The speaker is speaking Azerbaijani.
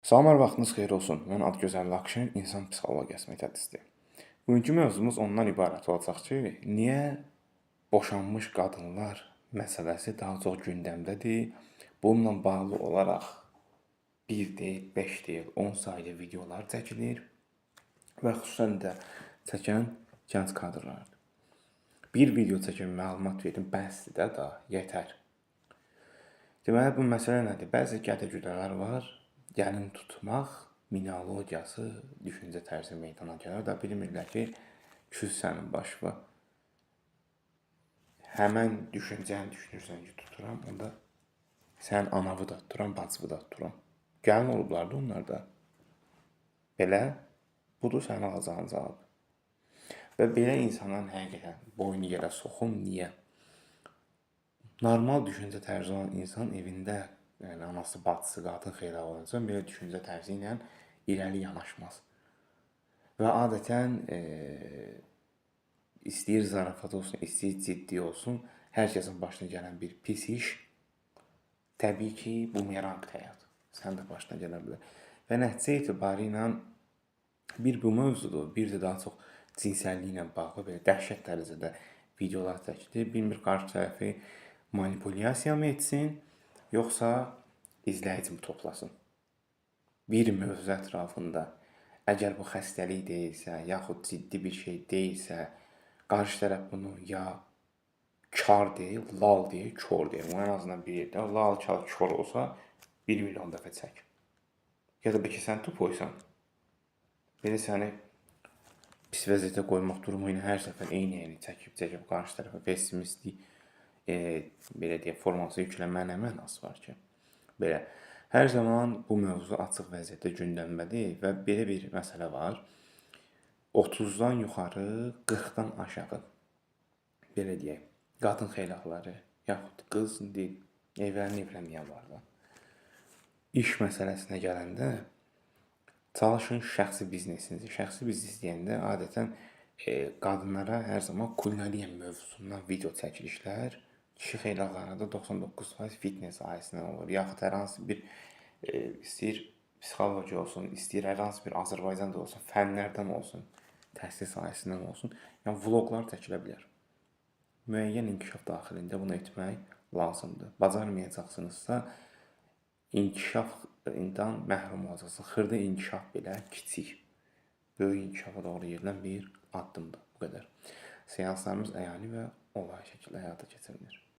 Salamlar, vaxtınız xeyir olsun. Mən Adgözəl Lakşin, insan psixologiyası metodisti. Bugünkü mövzumuz ondan ibarət olacaq ki, niyə boşanmış qadınlar məsələsi daha çox gündəmdədir? Bununla bağlı olaraq 1 deyil, 5 deyil, 10 saylı videolar çəkilir və xüsusən də çəkən gənc kadrlardır. Bir video çəkin, məlumat verin, bəsdir də da, yetər. Deməli, bu məsələ nədir? Bəzi gədə-güdələr var, gəlin tutmaq minologiyası, düşüncə tərzi meydana gələr və bilmirlər ki, küs sənin başına. Həmən düşüncəni düşünürsən ki, tuturam, onda sən anavı da tuturam, bacımı da tuturam. Gəlin olublar da onlar da. Belə, budur sənin alacağın cavab. Və belə insanların həqiqətən boynu yerə soxun, niyə? Normal düşüncə tərzi olan insan evində, yəni anası, bacısı, qadın xeyra olunca belə düşüncə tərzi ilə irəli yanaşmaz. Və adətən istəyir zarafat olsun, istəyir ciddi olsun, hər kəsin başına gələn bir pis iş təbii ki, bumerang həyat. Sən də başına gələ bilər. Və nəticə etibarı ilə bir bu mövzudur, bir də daha çox cinsəlliklə bağlı belə dəhşət dərəcədə videolar çəkilir. Bilmir qarşı tərəfi manipulyasiya mı etsin, yoxsa izləyici mi toplasın? Bir mövzu ətrafında, əgər bu xəstəlik deyilsə, yaxud ciddi bir şey deyilsə, qarşı tərəf bunu ya kar deyil, lal deyil, kör deyil. En azından bir yerdə lal, kar, kör olsa 1 milyon dəfə çək. Ya da bəlkə sən tupoysan, belə səni pis vəziyyətə qoymaq durumu ilə hər səfər eyni çəkib qarşı tərəfə pessimistik belə deyək, forması yükləmə nə mənası var ki? Belə, hər zaman bu mövzu açıq vəziyyətdə gündəmdədir və belə bir məsələ var. 30-dan yuxarı, 40-dan aşağı, belə deyək, qadın xeylaqları, yaxud qız deyil, evlənməyən var da. İş məsələsinə gələndə, çalışın şəxsi biznesinizi. Şəxsi biznes deyəndə adətən qadınlara hər zaman kulinariya mövzusundan video çəkilişlər, kişi xeylaqlarında 99% fitness sahəsindən olur. Yaxud hər hansı bir istəyir psixologiya olsun, istəyir hər hansı bir Azərbaycan da olsun, fənlərdən olsun, təhsil sahəsindən olsun. Yəni vloqlar çəkilə bilər. Müəyyən inkişaf daxilində bunu etmək lazımdır. Bacarmayacaqsınızsa inkişafdan məhrum olacaqsınız. Xırda inkişaf belə kiçik, böyük inkişafa doğru gerilən bir addımdır. Bu qədər. Seanslarımız əyani və olay şəkildə həyata keçirilir.